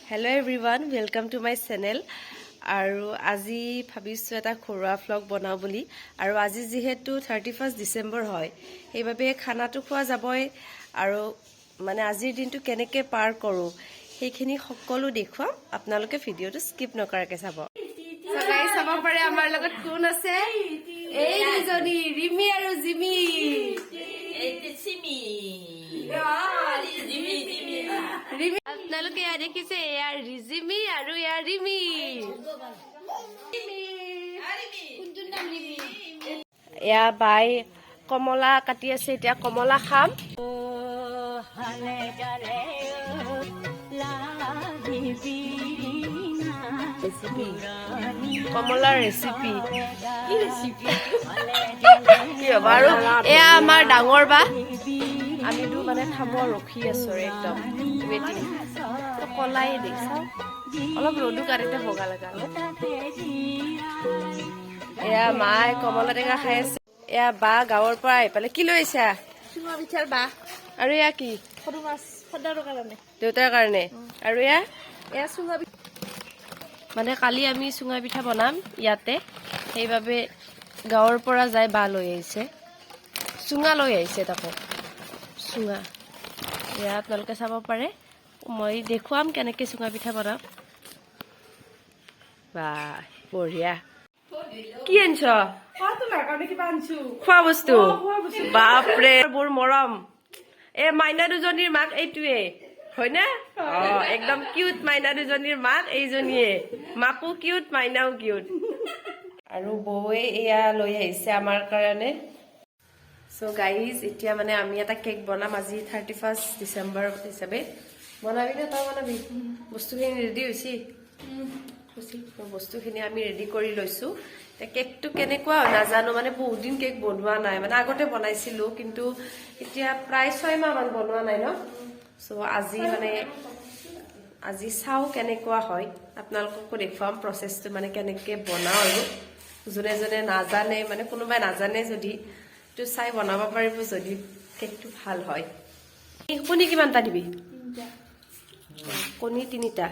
Hello everyone, welcome to my channel. আৰু আজি ভাবিছো এটা ঘৰুৱা vlog বনাও বুলি আৰু আজি যেহেতু 31 ডিসেম্বৰ হয় সেইবাবে খানাটো খোৱা যাবই আৰু মানে আজিৰ দিনটো কেনেকৈ পাৰ কৰো সেইখিনি সকলো দেখুৱাম আপোনালোকে ভিডিওটো স্কিপ নকৰাকৈ চাব। সবাই চাব পাৰে আমাৰ লগত কোন আছে এই দুজনী ৰিমি আৰু জিমি ৰিমি আপোনালোকে ইয়াত দেখিছে এয়া ৰিজিমি আৰু এয়া ৰিমি এয়া বাই কমলা কাটি আছে এতিয়া কমলা খাম কমলাৰ ৰেচিপি কি হ'ব আৰু এয়া আমাৰ ডাঙৰ বা আমিতো মানে খাব ৰখি আছো একদম ৱেটিং কলাই দেখিছা অলপ ৰ'দো কাটিতে বগা লগা এয়া মায়ে কমলা টেঙা খাই আছে এয়া বা গাঁৱৰ পৰা আহি পালে কি লৈ আহিছা চুঙা পিঠাৰ বা আৰু এয়া কি সৰু মাছ সদাৰ কাৰণে দেউতাৰ কাৰণে আৰু এয়া চুঙা মানে কালি আমি চুঙা পিঠা বনাম ইয়াতে সেইবাবে গাঁৱৰ পৰা যাই বা লৈ আহিছে চুঙা লৈ আহিছে তাকো চুঙা এয়া আপোনালোকে চাব পাৰে মই দেখুৱাম কেনেকৈ চুঙা পিঠা বনাম বা বঢ়িয়া কি আনছ খোৱা বস্তু বাপৰে বৰ মৰম এ মাইনা দুজনীৰ মাক এইটোৱে হয় না একদম কিউট মাইনা দুজনীৰ মাক এইজনীয়ে মাকো কিউট মাইনাও কিউট আৰু বৌৱে এয়া লৈ আহিছে আমাৰ কাৰণে সো গাইজ এতিয়া মানে আমি এটা কেক বনাম আজি 31 ডিসেম্বৰ হিচাপে বনাবি না তই বনাবি বস্তুখিনি ৰেডি হৈছে বস্তুখিনি আমি ৰেডি কৰি লৈছো কেকটো কেনেকুৱা নাজানো মানে বহুত দিন কেক বনোৱা নাই মানে আগতে বনাইছিলো কিন্তু এতিয়া প্ৰায় 6 মাহ মান বনোৱা নাই ন সো আজি চাও কেনেকুৱা হয় আপোনালোককো দেখুৱাম প্ৰসেসটো মানে কেনেকৈ বনাও আৰু যোনে যোনে নাজানে মানে কোনোবাই নাজানে যদি তো চাই বনাব পাৰিব যদি কেকটো ভাল হয় কণী কিমানটা দিবি কণী 3টা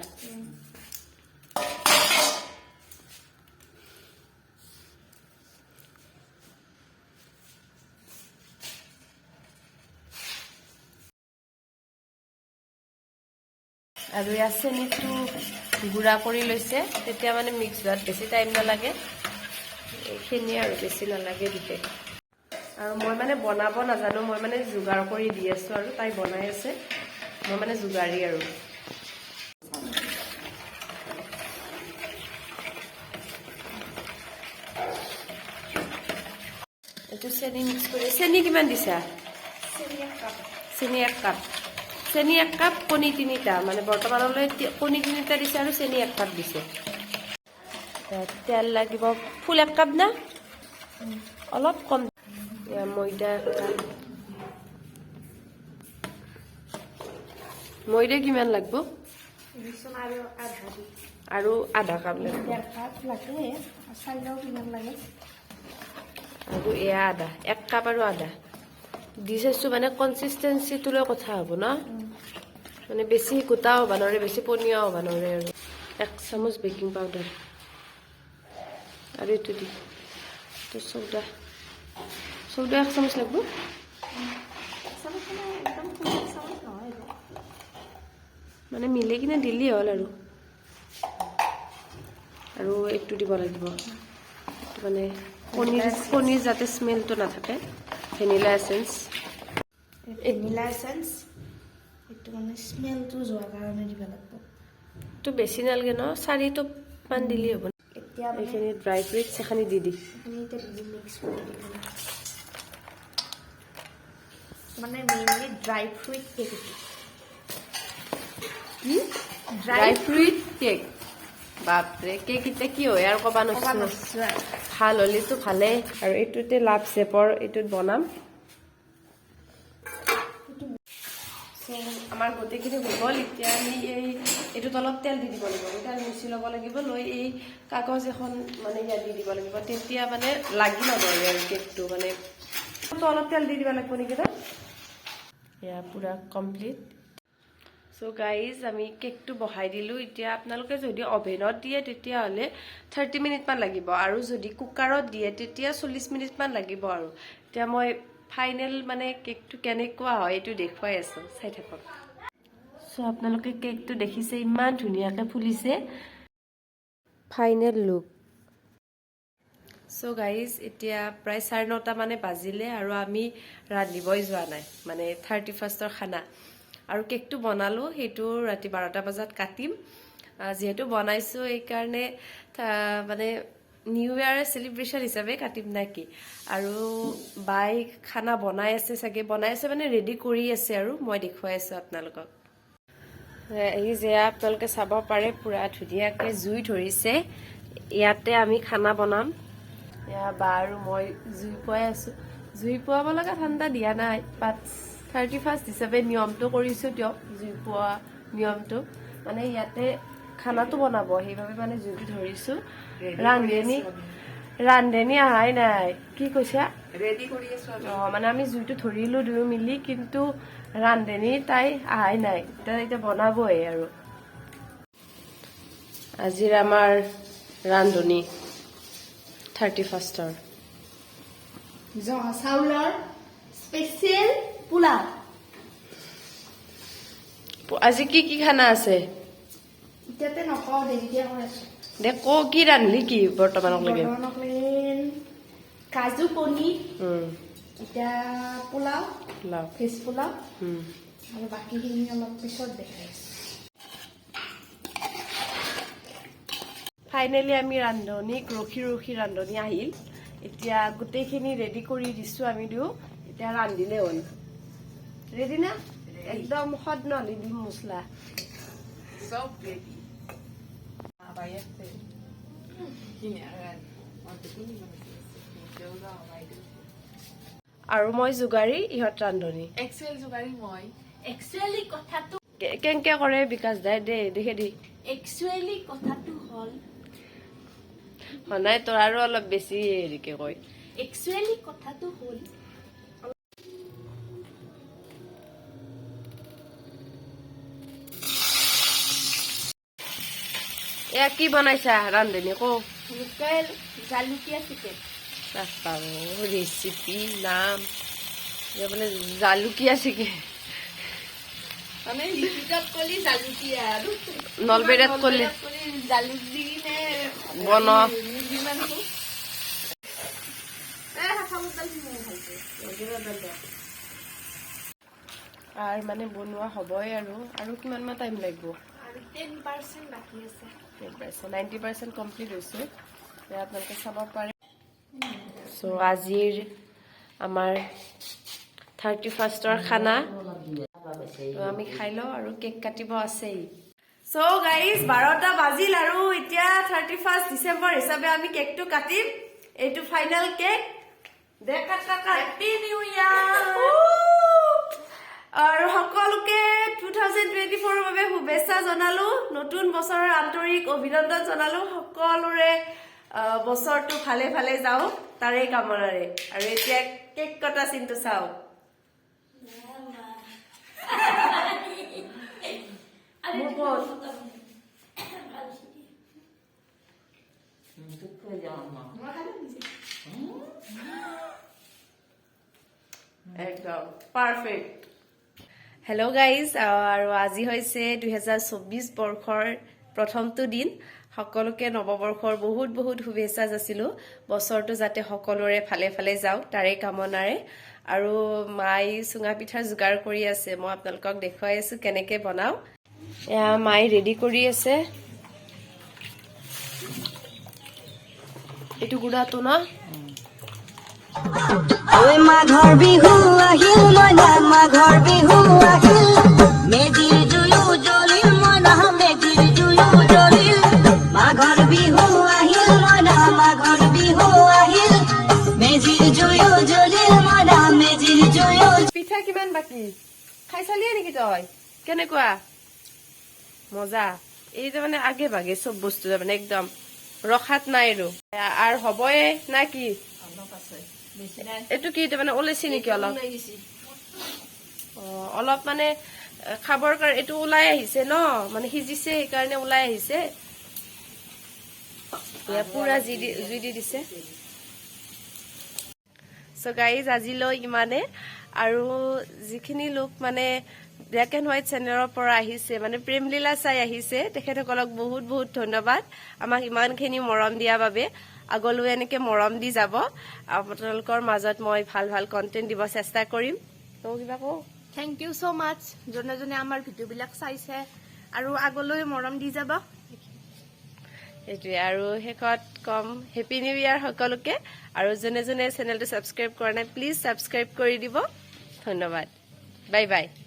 আৰু ইয়াত চেনিটো গুড়া কৰি লৈছে তেতিয়া মানে মিক্স হোৱাত বেছি টাইম নালাগে এইখিনি আৰু বেছি নালাগে দিতে আৰু মই মানে বনাব নাজানো মই মানে যোগাৰ কৰি দি আছো আৰু তাই বনাই আছে মই মানে যোগাৰী আৰু এইটো চেনি মিক্স কৰি চেনি কিমান দিছা চেনি 1 কাপ চেনি 1 কাপ কণী 3টা মানে বৰ্তমানলৈ কণী 3টা দিছে আৰু চেনি 1 কাপ দিছে তেল লাগিব ফুল 1 কাপ না অলপ কম ময়দা কিমান লাগব আৰু আধা কাপ লাগিব আৰু এয়া আধা 1 কাপ আৰু আধা দি চাইছো মানে কনসিস্টেন্সিটো লৈ কথা হ'ব ন মানে বেছি গোটাও হ'ব নোৱাৰে বেছি পনীয়াও হ'ব নোৱাৰে আৰু 1 চামুচ বেকিং পাউডাৰ আৰু এইটো দি তো চৌদা 1 চামুচ লাগব মানে মিলে কিনে দিলি হ'ল আৰু এইটো দিব লাগিব মানে কণীৰ যাতে স্মেলটো নাথাকে ভেনিলা এসেন্স এইটো মানে স্মেলটো যোৱাৰ কাৰণে দিব লাগিব তো বেছি নালাগে ন 4 টোপ মান দিলি হ'ব এতিয়া এইখিনি ড্ৰাই ফ্ৰুটছ এখানি দি মিক্স কৰি মানে mainly dry fruit cake dry fruit cake বাপৰে কেক এতিয়া কি হয় আৰু ক'বা নোৱাৰো ভাল হ'লেতো ভালেই আৰু এইটোতে লাভ শেপৰ এইটোত বনাম আমাৰ গোটেইখিনি হৈ গ'ল এতিয়া আমি এইটোত অলপ তেল দি দিব লাগিব তেল মিচি ল'ব লাগিব লৈ এই কাগজ এখন মানে ইয়াত দি দিব লাগিব তেতিয়া মানে লাগি নধৰে আৰু কেকটো মানে অলপ তেল দি দিব লাগিব নেকি এয়া পুৰা কমপ্লিট সো গাইজ আমি কেকটো বহাই দিলো এতিয়া আপোনালোকে যদি অভেনত দিয়ে তেতিয়াহ'লে 30 মিনিটমান লাগিব আৰু যদি কুকাৰত দিয়ে তেতিয়া 40 মিনিটমান লাগিব আৰু এতিয়া মই ফাইনেল মানে কেকটো কেনেকুৱা হয় এইটো দেখুৱাই আছো চাই থাকক সো আপোনালোকে কেকটো দেখিছে ইমান ধুনীয়াকৈ ফুলিছে ফাইনেল লুক সো গাইজ এতিয়া প্ৰায় 9:30 মানে বাজিলে আৰু আমি ৰান্ধিবই যোৱা নাই মানে 31ৰ খানা আৰু কেকটো বনালো সেইটো ৰাতি 12টা বজাত কাটিম যেহেতু বনাইছো এই কাৰণে মানে নিউ ইয়াৰ সেলিব্ৰেশন হিচাপে কাটিম নাকি আৰু বাই খানা বনাই আছে চাগে বনাই আছে মানে ৰেডি কৰি আছে আৰু মই দেখুৱাই আছো আপোনালোকক এই যে আপোনালোকে চাব পাৰে পুৰা ধুনীয়াকৈ জুই ধৰিছে ইয়াতে আমি খানা বনাম এয়া বা আৰু মই জুই পুৱাই আছো জুই পুৱাব লগা ঠাণ্ডা দিয়া নাই বাট 31st হিচাপে নিয়মটো কৰিছো দিয়ক জুই পুৱা নিয়মটো মানে ইয়াতে খানাটো বনাব সেইভাবে মানে জুইটো ধৰিছো ৰান্ধনী আহাই নাই কি কৈছা ৰেডি কৰি আছো মানে আমি জুইটো ধৰিলো দুয়ো মিলি কিন্তু ৰান্ধনী তাই আহাই নাই এতিয়া বনাবই আৰু আজিৰ আমাৰ ৰান্ধনী 31ৰ জহা চাউলৰ স্পেচিয়েল পোলাও আজি কি কি খানা আছে এতিয়াতে নকওঁ দেৰিকে কৈ আছো দে ক কি ৰান্ধলি কি বৰ্তমানলৈকে কাজু পনীৰ এতিয়া পোলাও ভেজ পোলাও আৰু বাকীখিনি অলপ পিছত দেখাই আছো ফাইনেলি আমি ৰান্ধনীক ৰখি ৰান্ধনী আহিল এতিয়া গোটেইখিনি ৰেডি কৰি দিছো আমি দিও এতিয়া ৰান্ধিলে হ'ল ৰেডি না একদম সদ নহলি দিম মছলা সব ৰেডি আৰু মই যোগাৰী ইহঁত ৰান্ধনী এক্সেল যোগাৰী মই একচুৱেলি কথাটো কেনেকে কৰে বিকাশ দাই দে দেখে দি একচুৱেলি কথাটো হ'ল নাই তোৰ আৰু অলপ বেছি হেৰিকে কয় একচুৱেলি কথাটো হ'ল এয়া কি বনাইছা ৰান্ধনী কো লোকেল জালুকীয়া চিকেন ৰেচিপি নাম বোলে জালুকীয়া চিকেন মানে লিপিকাত কলি জালুকীয়া আৰু নলবেৰিয়াত কলি জালুক দি নে বন আৰু মানে বনোৱা হ'বই আৰু কিমান মান টাইম লাগিব আৰু 10% বাকী আছে 90% কমপ্লিট হৈছে আপোনালোকে চাব পাৰে সো আজিৰ আমাৰ 31ৰ খানা আমি খাই লওঁ আৰু কেক কাটিব আছেই সো গাইজ 12টা বাজিল আৰু এতিয়া 31 ডিচেম্বৰ হিচাপে আমি কেকটো কাটিম এইটো ফাইনেল কেক হেপী নিউ ইয়াৰ আৰু সকলোকে 2024ৰ বাবে শুভেচ্ছা জনালো নতুন বছৰৰ আন্তৰিক অভিনন্দন জনালো সকলোৰে বছৰটো ভালে ভালে যাওক তাৰে কামনাৰে আৰু এতিয়া কেক কটা চিনটো চাওক একদম পাৰফেক্ট হেল্ল' গাইজ আৰু আজি হৈছে 2024 বৰ্ষৰ প্ৰথমটো দিন সকলোকে নৱবৰ্ষৰ বহুত বহুত শুভেচ্ছা যাচিলো বছৰটো যাতে সকলোৰে ভালে ভালে যাওক তাৰে কামনাৰে আৰু মাই চুঙা পিঠাৰ যোগাৰ কৰি আছে মই আপোনালোকক দেখুৱাই আছো কেনেকে বনাও এয়া মাই ৰেডি কৰি আছে এইটো গুড়াটো ন ঐ মাঘৰ বিহু আহিল মনা মাঘৰ বিহু আহিল মেজিৰ জুয়ো জ্বলিল মনা মেজিৰ জুয়ো জ্বলিল মাঘৰ বিহু আহিল মনা মাঘৰ বিহু আহিল মেজিৰ জুয়ো জ্বলিল মনা মেজিৰ জুয়ো পিঠা কিমান বাকি খাই চালিয়ে নেকি তই কেনেকুৱা মজা এই যে মানে আগে ভাগে চব বস্তু মানে একদম ৰখাত নাই আৰু হবয়ে না কি এইটো কি মানে ওলাইছে নেকি অলপ অলপ মানে খাবৰ কাৰণে এইটো ওলাই আহিছে ন মানে সিজিছে সেইকাৰণে ওলাই আহিছে পুৰা জুই দি দিছে সো গাইজ আজিলৈ ইমানে আৰু যিখিনি লোক মানে ব্লেক এণ্ড হোৱাইট চেনেলৰ পৰা আহিছে মানে প্ৰেমলীলা চাই আহিছে তেখেতসকলক বহুত বহুত ধন্যবাদ আমাক ইমানখিনি মৰম দিয়াৰ বাবে আগলৈ এনেকে মৰম দি যাব আপোনালোকৰ মাজত মই ভাল ভাল কণ্টেণ্ট দিব চেষ্টা কৰিম তো কিবা কওঁ থেংক ইউ ছ' মাছ যোনে যোনে আমাৰ ভিডিঅ'বিলাক চাইছে আৰু আগলৈ মৰম দি যাব সেইটোৱে আৰু শেষত কম হেপী নিউ ইয়াৰ সকলোকে আৰু যোনে যোনে চেনেলটো ছাবস্ক্ৰাইব কৰা নাই প্লিজ ছাবস্ক্ৰাইব কৰি দিব ধন্যবাদ বাই বাই